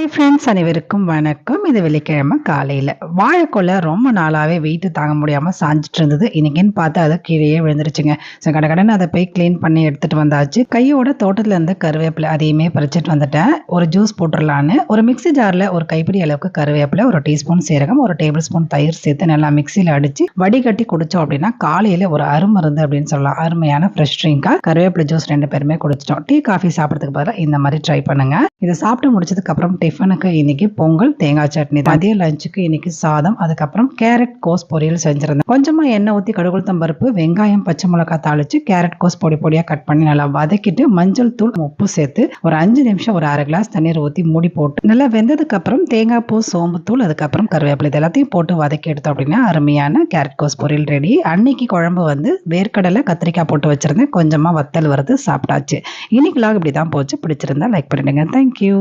Hi friends, அனைவருக்கும் வணக்கம். இது வெள்ளிக்கிழமை காலையில் வாழைக்கொலை ரொம்ப நாளாகவே வெயிட்டு தாங்க முடியாமல் சாஞ்சிட்டு இருந்தது. இன்னைக்குன்னு பார்த்து அதை கீழேயே விழுந்துருச்சுங்க. ஸோ கடகடன்னு அதை போய் க்ளீன் பண்ணி எடுத்துகிட்டு வந்தாச்சு. கையோட தோட்டத்தில் இருந்த கருவேப்பிலை அதையுமே பறிச்சிட்டு வந்துட்டேன். ஒரு ஜூஸ் போட்டுடலான்னு ஒரு மிக்ஸி ஜாரில் ஒரு கைப்பிடி அளவுக்கு கருவேப்பிலை, ஒரு டீஸ்பூன் சீரகம், ஒரு டேபிள் ஸ்பூன் தயிர் சேர்த்து நல்லா மிக்சியில் அடித்து வடிகட்டி குடித்தோம் அப்படின்னா காலையில் ஒரு அருமருந்து அப்படின்னு சொல்லலாம். அருமையான ஃப்ரெஷ் ட்ரிங்காக கருவேப்பிலை ஜூஸ் 2 பேருமே குடிச்சிட்டோம். டீ காஃபி சாப்பிட்றதுக்கு பதிலாக இந்த மாதிரி ட்ரை பண்ணுங்க. இதை சாப்பிட்டு முடிச்சதுக்கு அப்புறம் டிஃபனுக்கு இன்னைக்கு பொங்கல், தேங்காய் சட்னி. மதிய லஞ்சுக்கு இன்னைக்கு சாதம், அதுக்கப்புறம் கேரட் கோஸ் பொரியல் செஞ்சிருந்தேன். கொஞ்சமா எண்ணெய் ஊற்றி கடுகுளுத்தம் பருப்பு, வெங்காயம், பச்சை மிளகாய் தாளிச்சு கேரட் கோஸ் பொடி பொடியா கட் பண்ணி நல்லா வதக்கிட்டு மஞ்சள் தூள், உப்பு சேர்த்து ஒரு 5 நிமிஷம் ஒரு அரை கிளாஸ் தண்ணீர் ஊற்றி மூடி போட்டு நல்லா வெந்ததுக்கு அப்புறம் தேங்காய் பூ, சோம்பு தூள், அதுக்கப்புறம் கருவேப்பிலை இது எல்லாத்தையும் போட்டு வதக்கி எடுத்தோம் அப்படின்னா அருமையான கேரட் கோஸ் பொரியல் ரெடி. அன்னைக்கு குழம்பு வேர்க்கடலை, கத்திரிக்காய் போட்டு வச்சிருந்தேன். கொஞ்சமா வத்தல் வறுத்து சாப்பிட்டாச்சு. இன்னைக்கு லாக் இப்படிதான் போச்சு. பிடிச்சிருந்தா லைக் பண்ணிடுங்க. தேங்க்யூ.